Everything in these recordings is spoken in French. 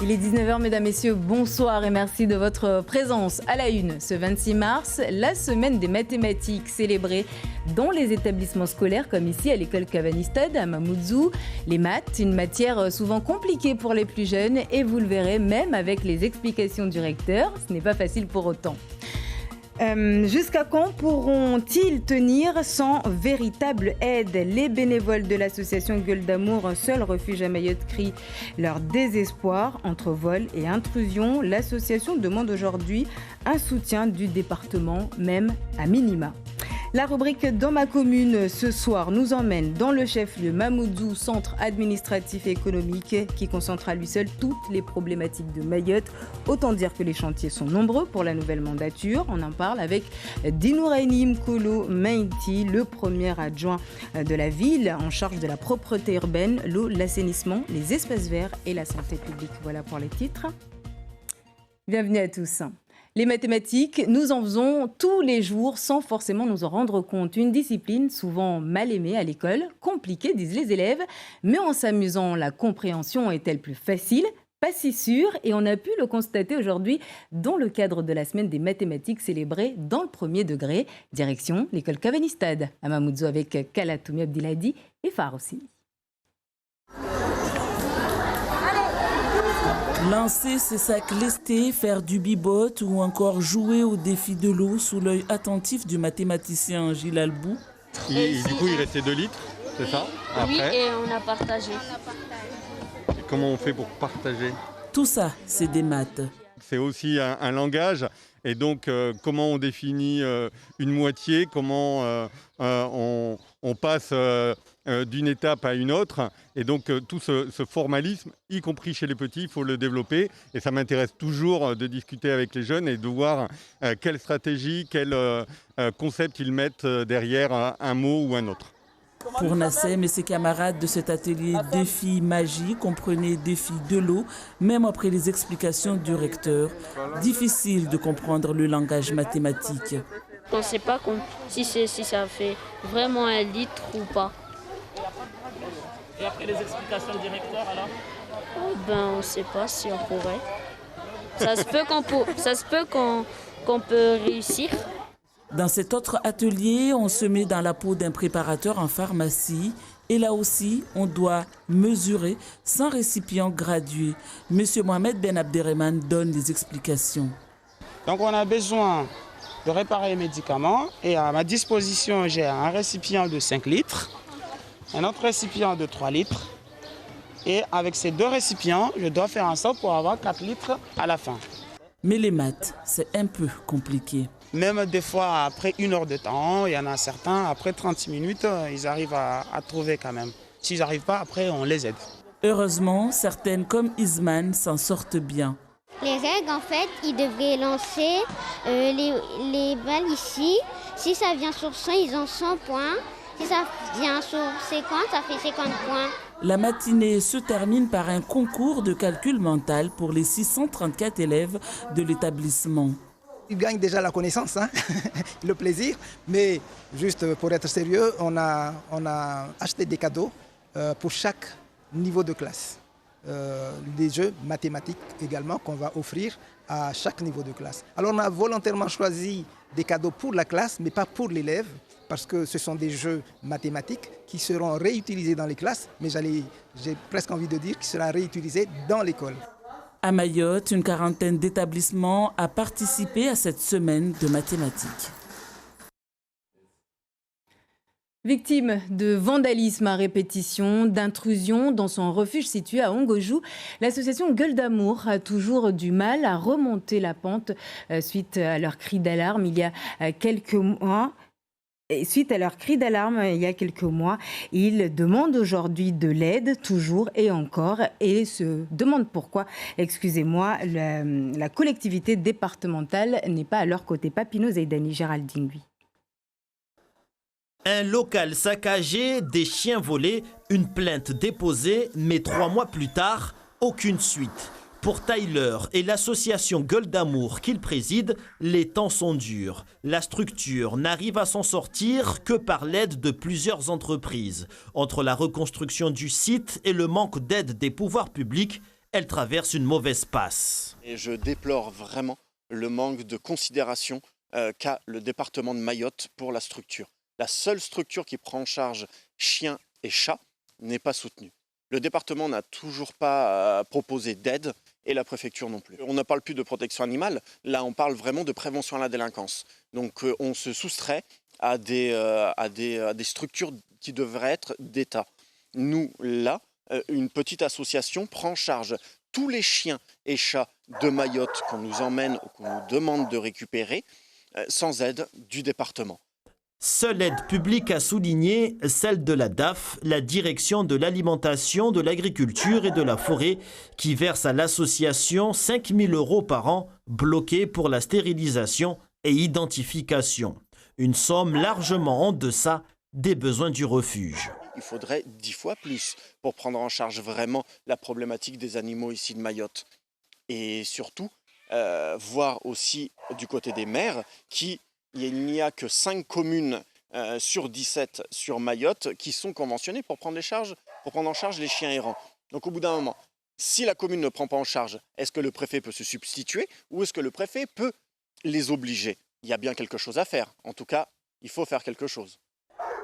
Il est 19h, mesdames, messieurs, bonsoir et merci de votre présence. À la une, ce 26 mars, la semaine des mathématiques célébrée dans les établissements scolaires, comme ici à l'école Cavanistad à Mamoudzou. Les maths, une matière souvent compliquée pour les plus jeunes et vous le verrez, même avec les explications du recteur, ce n'est pas facile pour autant. Jusqu'à quand pourront-ils tenir sans véritable aide? Les bénévoles de l'association Gueule d'Amour, un seul refuge à Mayotte, crient leur désespoir entre vol et intrusion. L'association demande aujourd'hui un soutien du département, même à minima. La rubrique Dans ma commune ce soir nous emmène dans le chef-lieu Mamoudzou, centre administratif et économique qui concentre à lui seul toutes les problématiques de Mayotte. Autant dire que les chantiers sont nombreux pour la nouvelle mandature. On en parle avec Dinouraini Mkolo Mainti, le premier adjoint de la ville en charge de la propreté urbaine, l'eau, l'assainissement, les espaces verts et la santé publique. Voilà pour les titres. Bienvenue à tous. Les mathématiques, nous en faisons tous les jours sans forcément nous en rendre compte. Une discipline souvent mal aimée à l'école, compliquée disent les élèves, mais en s'amusant, la compréhension est-elle plus facile ? Pas si sûr, et on a pu le constater aujourd'hui dans le cadre de la semaine des mathématiques célébrée dans le premier degré. Direction l'école Cavanistad à Mamoudzou avec Kalatoumi Abdilhadi et Phare aussi. Lancer ses sacs lestés, faire du bibot ou encore jouer au défi de l'eau sous l'œil attentif du mathématicien Gilles Albou. Et du coup, il restait 2 litres, c'est ça? Après. Oui, et on a partagé. Et comment on fait pour partager? Tout ça, c'est des maths. C'est aussi un langage. Et donc, comment on définit une moitié, comment on passe d'une étape à une autre. Et donc, tout ce formalisme, y compris chez les petits, il faut le développer. Et ça m'intéresse toujours de discuter avec les jeunes et de voir quelle stratégie, quel concept ils mettent derrière un mot ou un autre. Pour Nassem et ses camarades de cet atelier défi magie, comprenez défi de l'eau, même après les explications du recteur, difficile de comprendre le langage mathématique. On ne sait pas si ça fait vraiment 1 litre ou pas. Et après les explications du recteur alors? On ne sait pas si on pourrait. Ça se peut qu'on peut réussir. Dans cet autre atelier, on se met dans la peau d'un préparateur en pharmacie. Et là aussi, on doit mesurer sans récipient gradué. Monsieur Mohamed Ben Abderrahmane donne les explications. Donc on a besoin de réparer les médicaments. Et à ma disposition, j'ai un récipient de 5 litres, un autre récipient de 3 litres. Et avec ces 2 récipients, je dois faire en sorte pour avoir 4 litres à la fin. Mais les maths, c'est un peu compliqué. Même des fois, après 1 heure de temps, il y en a certains, après 30 minutes, ils arrivent à trouver quand même. S'ils n'arrivent pas, après, on les aide. Heureusement, certaines comme Isman s'en sortent bien. Les règles, en fait, ils devraient lancer les balles ici. Si ça vient sur 100, ils ont 100 points. Si ça vient sur 50, ça fait 50 points. La matinée se termine par un concours de calcul mental pour les 634 élèves de l'établissement. Ils gagnent déjà la connaissance, le plaisir, mais juste pour être sérieux, on a acheté des cadeaux pour chaque niveau de classe. Des jeux mathématiques également qu'on va offrir à chaque niveau de classe. Alors on a volontairement choisi des cadeaux pour la classe, mais pas pour l'élève, parce que ce sont des jeux mathématiques qui seront réutilisés dans les classes, mais j'ai presque envie de dire qu'ils seront réutilisés dans l'école. À Mayotte, une quarantaine d'établissements a participé à cette semaine de mathématiques. Victime de vandalisme à répétition, d'intrusion dans son refuge situé à Ongojou, l'association Gueule d'Amour a toujours du mal à remonter la pente suite à leur cri d'alarme il y a quelques mois. Suite à leur cri d'alarme il y a quelques mois, ils demandent aujourd'hui de l'aide, toujours et encore, et se demandent pourquoi, la collectivité départementale n'est pas à leur côté. Papino Zaidani, Géraldine, lui. Un local saccagé, des chiens volés, une plainte déposée, mais 3 mois plus tard, aucune suite. Pour Tyler et l'association Gueule d'Amour qu'il préside, les temps sont durs. La structure n'arrive à s'en sortir que par l'aide de plusieurs entreprises. Entre la reconstruction du site et le manque d'aide des pouvoirs publics, elle traverse une mauvaise passe. Et je déplore vraiment le manque de considération qu'a le département de Mayotte pour la structure. La seule structure qui prend en charge chiens et chats n'est pas soutenue. Le département n'a toujours pas proposé d'aide et la préfecture non plus. On ne parle plus de protection animale, là on parle vraiment de prévention à la délinquance. Donc on se soustrait à des structures qui devraient être d'État. Nous, là, une petite association prend en charge tous les chiens et chats de Mayotte qu'on nous emmène ou qu'on nous demande de récupérer sans aide du département. Seule aide publique à souligner, celle de la DAF, la Direction de l'Alimentation, de l'Agriculture et de la Forêt, qui verse à l'association 5 000 € par an, bloqués pour la stérilisation et identification. Une somme largement en deçà des besoins du refuge. Il faudrait 10 fois plus pour prendre en charge vraiment la problématique des animaux ici de Mayotte. Et surtout, voir aussi du côté des maires il n'y a que 5 communes sur 17 sur Mayotte qui sont conventionnées pour prendre en charge les chiens errants. Donc au bout d'un moment, si la commune ne prend pas en charge, est-ce que le préfet peut se substituer ou est-ce que le préfet peut les obliger? Il y a bien quelque chose à faire. En tout cas, il faut faire quelque chose.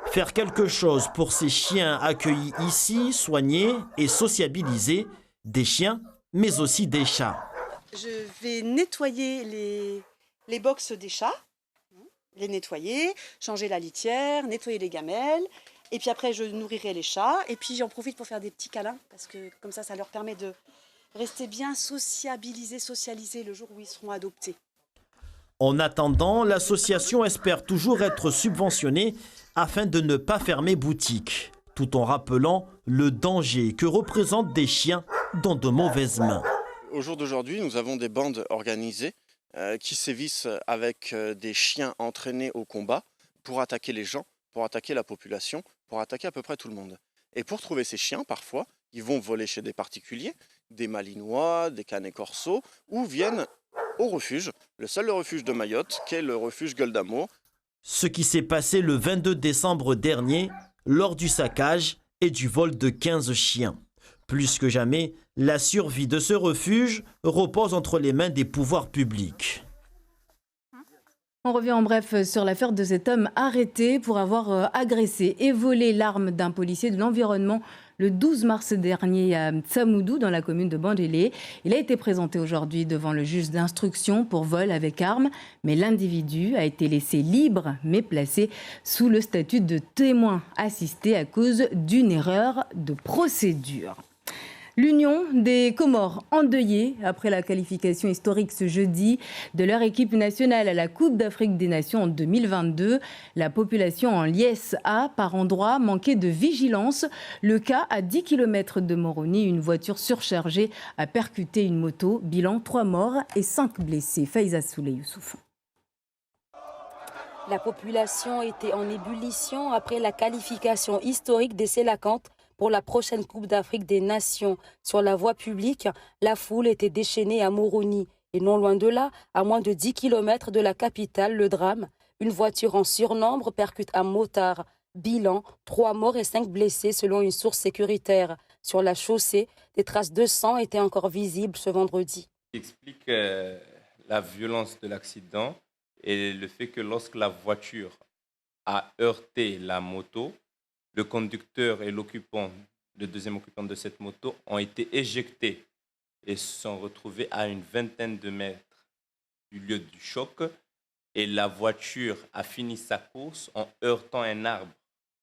Faire quelque chose pour ces chiens accueillis ici, soignés et sociabilisés, des chiens, mais aussi des chats. Je vais nettoyer les box des chats, les nettoyer, changer la litière, nettoyer les gamelles. Et puis après, je nourrirai les chats. Et puis j'en profite pour faire des petits câlins, parce que comme ça leur permet de rester bien socialisés le jour où ils seront adoptés. En attendant, l'association espère toujours être subventionnée afin de ne pas fermer boutique, tout en rappelant le danger que représentent des chiens dans de mauvaises mains. Au jour d'aujourd'hui, nous avons des bandes organisées qui sévissent avec des chiens entraînés au combat pour attaquer les gens, pour attaquer la population, pour attaquer à peu près tout le monde. Et pour trouver ces chiens, parfois, ils vont voler chez des particuliers, des Malinois, des Canet Corso, ou viennent au refuge, le seul refuge de Mayotte, qui est le refuge Gueule d'Amour. Ce qui s'est passé le 22 décembre dernier, lors du saccage et du vol de 15 chiens. Plus que jamais, la survie de ce refuge repose entre les mains des pouvoirs publics. On revient en bref sur l'affaire de cet homme arrêté pour avoir agressé et volé l'arme d'un policier de l'environnement le 12 mars dernier à Tsamoudou, dans la commune de Bandélé. Il a été présenté aujourd'hui devant le juge d'instruction pour vol avec arme, mais l'individu a été laissé libre, mais placé sous le statut de témoin assisté à cause d'une erreur de procédure. L'Union des Comores endeuillée après la qualification historique ce jeudi de leur équipe nationale à la Coupe d'Afrique des Nations en 2022. La population en liesse a, par endroits, manqué de vigilance. Le cas, à 10 km de Moroni, une voiture surchargée a percuté une moto. Bilan 3 morts et 5 blessés. Faiza Souley Youssouf. La population était en ébullition après la qualification historique des Sélacantes pour la prochaine Coupe d'Afrique des Nations. Sur la voie publique, la foule était déchaînée à Moroni. Et non loin de là, à moins de 10 km de la capitale, le drame. Une voiture en surnombre percute un motard. Bilan, 3 morts et 5 blessés selon une source sécuritaire. Sur la chaussée, des traces de sang étaient encore visibles ce vendredi. Il explique la violence de l'accident et le fait que lorsque la voiture a heurté la moto, le conducteur et le deuxième occupant de cette moto ont été éjectés et se sont retrouvés à une vingtaine de mètres du lieu du choc. Et la voiture a fini sa course en heurtant un arbre.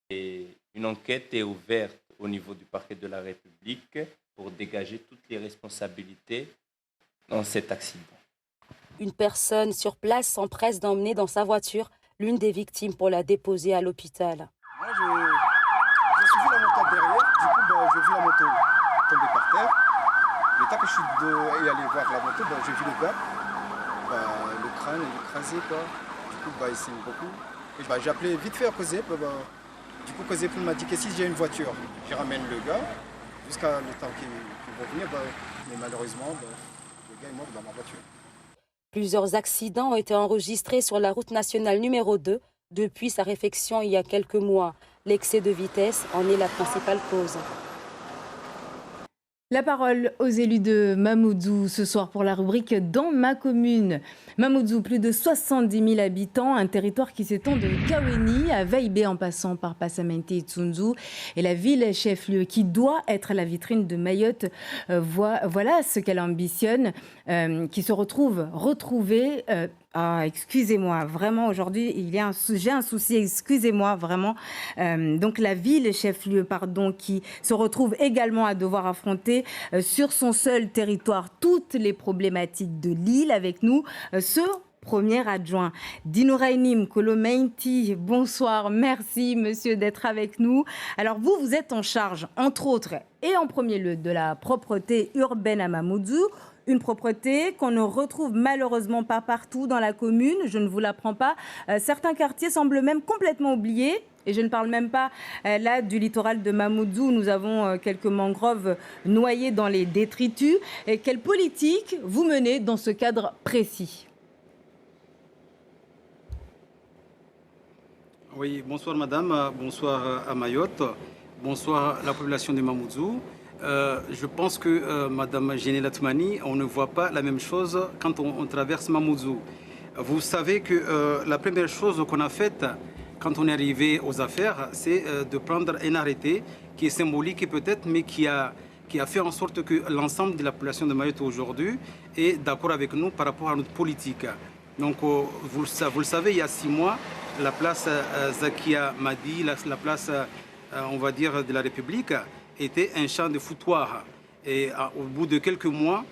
Et une enquête est ouverte au niveau du parquet de la République pour dégager toutes les responsabilités dans cet accident. Une personne sur place s'empresse d'emmener dans sa voiture l'une des victimes pour la déposer à l'hôpital. Moi, j'ai suivi la moto derrière, du coup, j'ai vu la moto tomber par terre. Le temps que je suis allé voir la moto, j'ai vu le gars, le crâne est écrasé, quoi. Du coup, il saigne beaucoup. Et j'ai appelé vite fait à Cosé. Du coup, Cosé m'a dit que si j'ai une voiture, je ramène le gars jusqu'à le temps qu'il va venir. Mais malheureusement, le gars est mort dans ma voiture. Plusieurs accidents ont été enregistrés sur la route nationale numéro 2 depuis sa réfection il y a quelques mois. L'excès de vitesse en est la principale cause. La parole aux élus de Mamoudzou ce soir pour la rubrique « Dans ma commune ». Mamoudzou, plus de 70 000 habitants, un territoire qui s'étend de Kaweni à Vaïbé en passant par Passamenti et Tsunzu. Et la ville chef-lieu qui doit être la vitrine de Mayotte, voilà ce qu'elle ambitionne, qui se retrouve retrouvée... excusez-moi, vraiment aujourd'hui, j'ai un souci, excusez-moi vraiment. Donc la ville chef-lieu, qui se retrouve également à devoir affronter sur son seul territoire toutes les problématiques de l'île. Avec nous, ce premier adjoint, Dinourainim Kolomeinti. Bonsoir, merci monsieur d'être avec nous. Alors vous êtes en charge, entre autres, et en premier lieu, de la propreté urbaine à Mamoudzou. Une propreté qu'on ne retrouve malheureusement pas partout dans la commune, je ne vous l'apprends pas. Certains quartiers semblent même complètement oubliés. Et je ne parle même pas là du littoral de Mamoudzou où nous avons quelques mangroves noyées dans les détritus. Et quelle politique vous menez dans ce cadre précis ? Oui, bonsoir madame, bonsoir à Mayotte, bonsoir à la population de Mamoudzou. Je pense que Madame Généla Toumani, on ne voit pas la même chose quand on traverse Mamoudzou. Vous savez que la première chose qu'on a faite quand on est arrivé aux affaires, c'est de prendre un arrêté qui est symbolique peut-être, mais qui a fait en sorte que l'ensemble de la population de Mayotte aujourd'hui est d'accord avec nous par rapport à notre politique. Donc vous le savez, il y a 6 mois, la place Zakia Madi, la place, on va dire, de la République, était un champ de foutoir. Et au bout de quelques mois,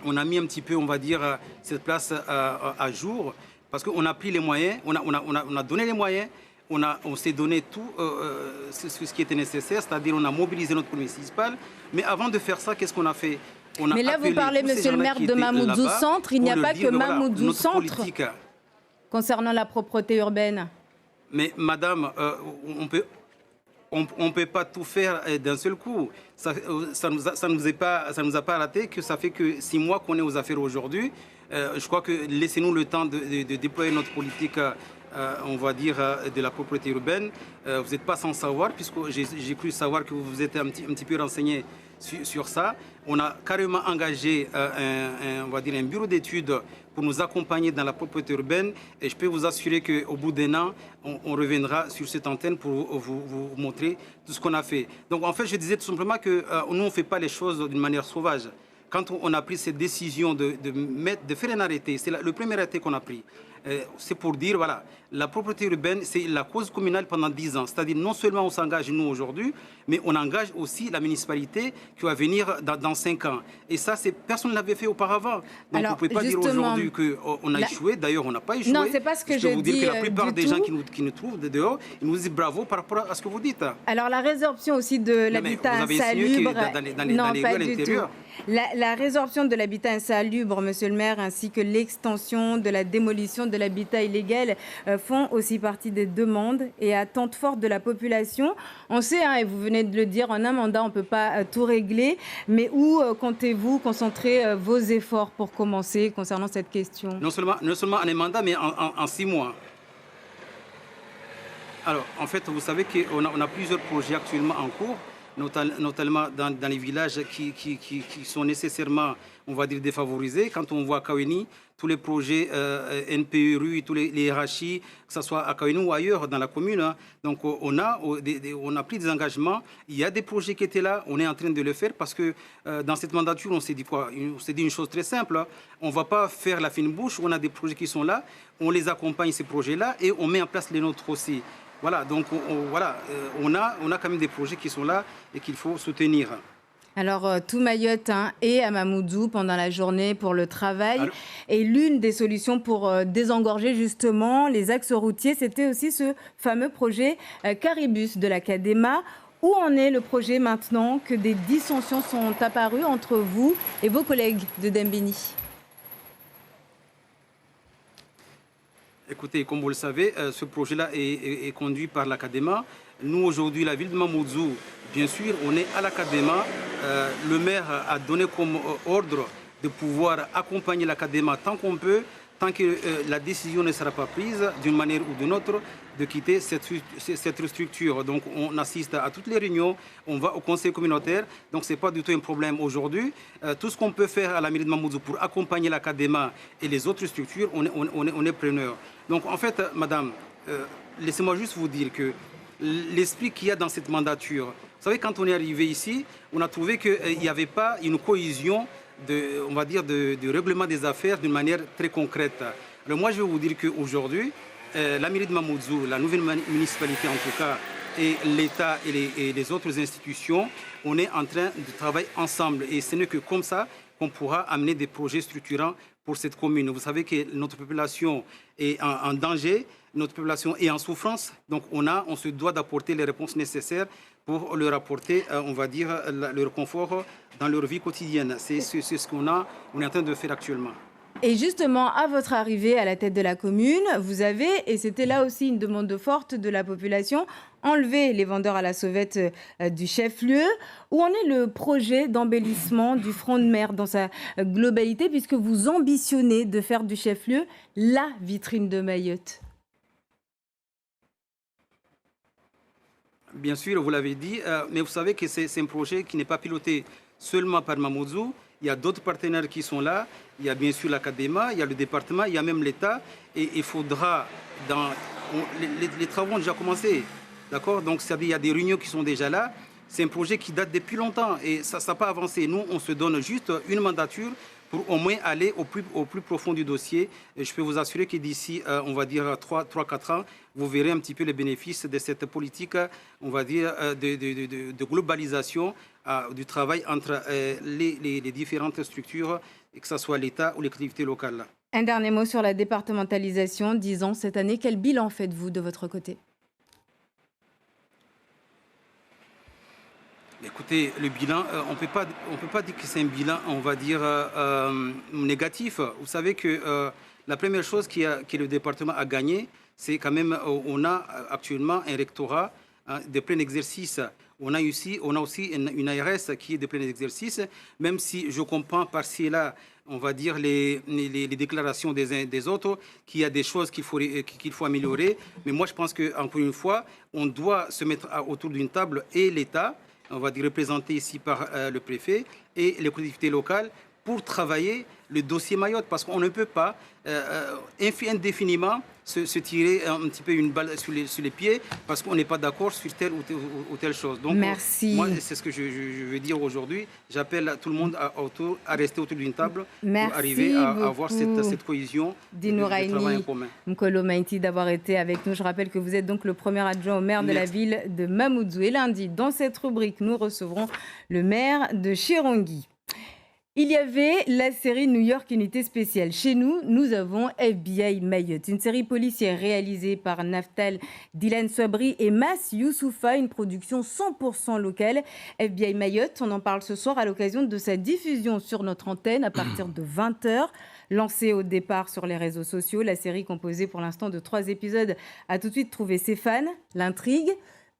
on a mis un petit peu, on va dire, cette place à jour, parce qu'on a pris les moyens, on a donné les moyens, on s'est donné tout ce qui était nécessaire, c'est-à-dire on a mobilisé notre police municipale. Mais avant de faire ça, qu'est-ce qu'on a fait? Mais là, vous parlez, monsieur le maire, de Mamoudzou Centre. Il n'y a pas que Mamoudzou Centre concernant la propreté urbaine. Mais madame, on ne peut pas tout faire d'un seul coup. Ça nous a pas raté que ça fait que 6 mois qu'on est aux affaires aujourd'hui. Je crois que laissez-nous le temps de déployer notre politique, on va dire, de la propreté urbaine. Vous n'êtes pas sans savoir, puisque j'ai cru savoir que vous êtes un petit peu renseigné sur ça. On a carrément engagé on va dire un bureau d'études pour nous accompagner dans la propreté urbaine. Et je peux vous assurer qu'au bout d'1 an, on reviendra sur cette antenne pour vous montrer tout ce qu'on a fait. Donc en fait, je disais tout simplement que nous, on ne fait pas les choses d'une manière sauvage. Quand on a pris cette décision de faire un arrêté, c'est le premier arrêté qu'on a pris. C'est pour dire, voilà, la propreté urbaine, c'est la cause communale pendant 10 ans. C'est-à-dire, non seulement on s'engage, nous, aujourd'hui, mais on engage aussi la municipalité qui va venir dans 5 ans. Et ça, personne ne l'avait fait auparavant. Donc, vous ne pouvez pas dire aujourd'hui qu'on a échoué. D'ailleurs, on n'a pas échoué. Non, c'est pas ce que je dis. Vous dire que la plupart des gens qui nous trouvent dehors, ils nous disent bravo par rapport à ce que vous dites. Alors, la résorption aussi de l'habitat insalubre... Non, pas du tout. La résorption de l'habitat insalubre, monsieur le maire, ainsi que l'extension de la démolition de l'habitat illégal font aussi partie des demandes et attentes fortes de la population. On sait, et vous venez de le dire, en un mandat, on ne peut pas tout régler, mais où comptez-vous concentrer vos efforts pour commencer concernant cette question? Non seulement en un mandat, mais en 6 mois. Alors, en fait, vous savez qu'on a plusieurs projets actuellement en cours, notamment dans les villages qui sont nécessairement, on va dire, défavorisés. Quand on voit Kaweni, tous les projets NPRU, tous les RHI, que ce soit à Kaweni ou ailleurs dans la commune, hein. Donc on a pris des engagements. Il y a des projets qui étaient là, on est en train de le faire parce que dans cette mandature, on s'est dit quoi? On s'est dit une chose très simple, hein. On ne va pas faire la fine bouche, on a des projets qui sont là, on les accompagne, ces projets-là, et on met en place les nôtres aussi. Voilà, donc on a quand même des projets qui sont là et qu'il faut soutenir. Alors, tout Mayotte est à Mamoudzou pendant la journée pour le travail. Et l'une des solutions pour désengorger justement les axes routiers, c'était aussi ce fameux projet Caribus de la CADEMA. Où en est le projet maintenant que des dissensions sont apparues entre vous et vos collègues de Dembéni? Écoutez, comme vous le savez, ce projet-là est conduit par la CADEMA. Nous, aujourd'hui, la ville de Mamoudzou, bien sûr, on est à la CADEMA. Le maire a donné comme ordre de pouvoir accompagner la CADEMA tant qu'on peut tant que la décision ne sera pas prise d'une manière ou d'une autre de quitter cette structure. Donc on assiste à toutes les réunions, on va au conseil communautaire, donc ce n'est pas du tout un problème aujourd'hui. Tout ce qu'on peut faire à la mairie de Mamoudzou pour accompagner la CADEMA et les autres structures, on est preneur. Donc en fait, madame, laissez-moi juste vous dire que l'esprit qu'il y a dans cette mandature, vous savez, quand on est arrivé ici, on a trouvé qu'il n'y avait pas une cohésion on va dire, de règlement des affaires d'une manière très concrète. Alors moi, je vais vous dire qu'aujourd'hui, la mairie de Mamoudzou, la nouvelle municipalité en tout cas, et l'État et les autres institutions, on est en train de travailler ensemble. Et ce n'est que comme ça qu'on pourra amener des projets structurants pour cette commune. Vous savez que notre population est en danger, notre population est en souffrance, donc on se doit d'apporter les réponses nécessaires pour leur apporter, on va dire, leur confort dans leur vie quotidienne. C'est ce qu'on est en train de faire actuellement. Et justement, à votre arrivée à la tête de la commune, vous avez, et c'était là aussi une demande forte de la population, enlevé les vendeurs à la sauvette du chef-lieu. Où en est le projet d'embellissement du front de mer dans sa globalité, puisque vous ambitionnez de faire du chef-lieu la vitrine de Mayotte? Bien sûr, vous l'avez dit, mais vous savez que c'est un projet qui n'est pas piloté seulement par Mamoudzou. Il y a d'autres partenaires qui sont là. Il y a bien sûr la CADEMA, il y a le département, il y a même l'État. Et il faudra... Les travaux ont déjà commencé. D'accord? Donc, c'est-à-dire qu'il y a des réunions qui sont déjà là. C'est un projet qui date depuis longtemps et ça n'a pas avancé. Nous, on se donne juste une mandature pour au moins aller au plus profond du dossier. Et je peux vous assurer que d'ici, on va dire, 3-4 ans, vous verrez un petit peu les bénéfices de cette politique, on va dire, de globalisation du travail entre les différentes structures, que ce soit l'État ou les collectivités locales. Un dernier mot sur la départementalisation. 10 ans cette année, quel bilan faites-vous de votre côté? Écoutez, le bilan, on ne peut pas dire que c'est un bilan, on va dire, négatif. Vous savez que la première chose que le département a gagné, c'est quand même, on a actuellement un rectorat de plein exercice. On a aussi une ARS qui est de plein exercice, même si je comprends par-ci et là, on va dire, les déclarations des uns et des autres, qu'il y a des choses qu'il faut améliorer. Mais moi, je pense qu'encore une fois, on doit se mettre autour d'une table et l'État, on va dire représenté ici par le préfet et les collectivités locales pour travailler le dossier Mayotte, parce qu'on ne peut pas indéfiniment se tirer un petit peu une balle sur les pieds parce qu'on n'est pas d'accord sur telle ou telle chose. Donc, merci. Moi, c'est ce que je veux dire aujourd'hui. J'appelle tout le monde à rester autour d'une table merci pour arriver à avoir cette cohésion de travail en commun. M'Kolo Maïti d'avoir été avec nous. Je rappelle que vous êtes donc le premier adjoint au maire de la ville de Mamoudzou. Et lundi, dans cette rubrique, nous recevrons le maire de Chirangui. Il y avait la série New York Unité Spéciale. Chez nous, nous avons FBI Mayotte, une série policière réalisée par Naftal Dylan Swabri et Mas Youssoufa, une production 100% locale. FBI Mayotte, on en parle ce soir à l'occasion de sa diffusion sur notre antenne à partir de 20h. Lancée au départ sur les réseaux sociaux, la série composée pour l'instant de 3 épisodes a tout de suite trouvé ses fans. L'intrigue,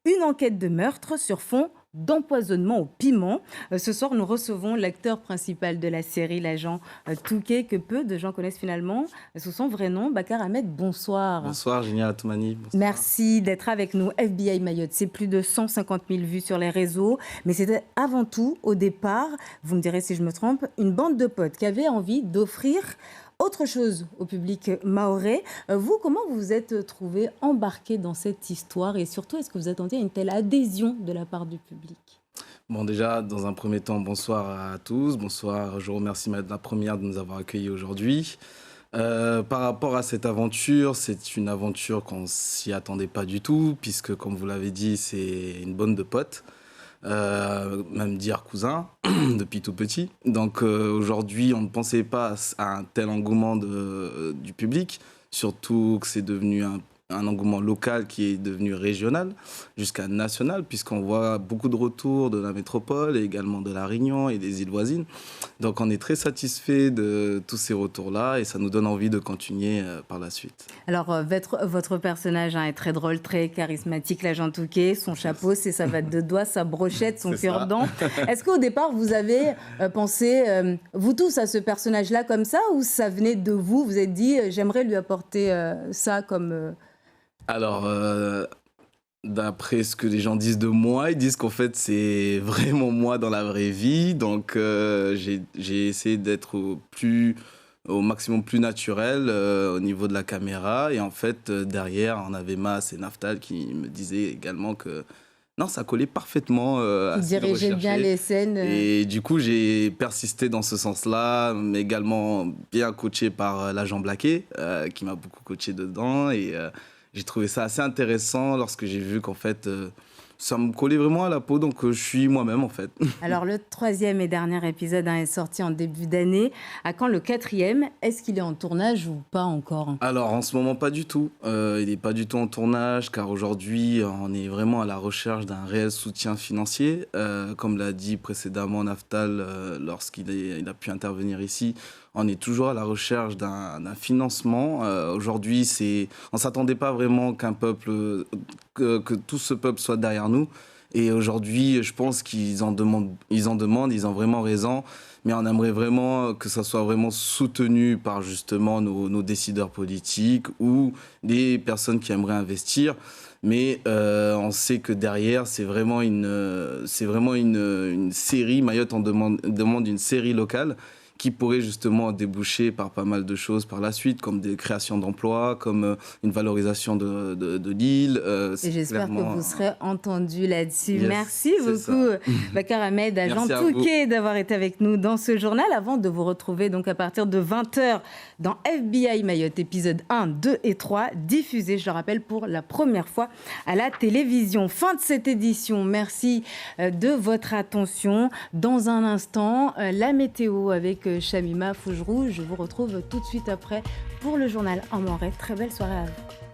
une enquête de meurtre sur fond d'empoisonnement au piment. Ce soir, nous recevons l'acteur principal de la série, l'agent Touquet, que peu de gens connaissent finalement sous son vrai nom, Bakar Ahmed. Bonsoir. Bonsoir, Génial Atoumani. Merci d'être avec nous. FBI Mayotte, c'est plus de 150 000 vues sur les réseaux, mais c'était avant tout, au départ, vous me direz si je me trompe, une bande de potes qui avaient envie d'offrir autre chose au public mahorais. Vous, comment vous vous êtes trouvé embarqué dans cette histoire et surtout, est-ce que vous attendiez à une telle adhésion de la part du public? Bon, déjà, dans un premier temps, bonsoir à tous. Bonsoir, je remercie Madame la Première de nous avoir accueillis aujourd'hui. Par rapport à cette aventure, c'est une aventure qu'on ne s'y attendait pas du tout, puisque, comme vous l'avez dit, c'est une bande de potes. Même dire cousin, depuis tout petit. Donc aujourd'hui, on ne pensait pas à un tel engouement du public, surtout que c'est devenu un engouement local qui est devenu régional jusqu'à national, puisqu'on voit beaucoup de retours de la métropole et également de la Réunion et des îles voisines. Donc on est très satisfait de tous ces retours-là et ça nous donne envie de continuer par la suite. Alors votre personnage est très drôle, très charismatique, l'agent Touquet. Son chapeau, c'est sa batte de doigt, sa brochette, son cure-dent. Est-ce qu'au départ, vous avez pensé, vous tous, à ce personnage-là comme ça, ou ça venait de vous? Vous êtes dit, j'aimerais lui apporter ça comme... Alors, d'après ce que les gens disent de moi, ils disent qu'en fait, c'est vraiment moi dans la vraie vie. Donc, j'ai essayé d'être au maximum plus naturel au niveau de la caméra. Et en fait, derrière, on avait Mas et Naftal qui me disaient également que non, ça collait parfaitement à ce qu'ils recherchaient. Dirigeait bien les scènes. Et du coup, j'ai persisté dans ce sens-là, mais également bien coaché par l'agent Blaquet, qui m'a beaucoup coaché dedans. Et j'ai trouvé ça assez intéressant lorsque j'ai vu qu'en fait, ça me collait vraiment à la peau, donc je suis moi-même en fait. Alors le 3e et dernier épisode est sorti en début d'année. À quand le 4e? Est-ce qu'il est en tournage ou pas encore? Alors en ce moment pas du tout. Il n'est pas du tout en tournage car aujourd'hui on est vraiment à la recherche d'un réel soutien financier. Comme l'a dit précédemment Naftal lorsqu'il a pu intervenir ici. On est toujours à la recherche d'un financement. Aujourd'hui, on ne s'attendait pas vraiment que tout ce peuple soit derrière nous. Et aujourd'hui, je pense qu'ils en demandent, ils ont vraiment raison. Mais on aimerait vraiment que ça soit vraiment soutenu par justement nos décideurs politiques ou des personnes qui aimeraient investir. Mais on sait que derrière, c'est vraiment une série. Mayotte demande une série locale qui pourrait justement déboucher par pas mal de choses par la suite, comme des créations d'emplois, comme une valorisation de l'île. Et j'espère que vous serez entendu là-dessus. Yes, merci beaucoup, Bakar Ahmed, agent Touquet, d'avoir été avec nous dans ce journal, avant de vous retrouver donc à partir de 20h dans FBI Mayotte, épisode 1, 2 et 3, diffusé, je le rappelle, pour la première fois à la télévision. Fin de cette édition. Merci de votre attention. Dans un instant, la météo avec Chamima Fougerou. Je vous retrouve tout de suite après pour le journal en Morée. Très belle soirée à vous.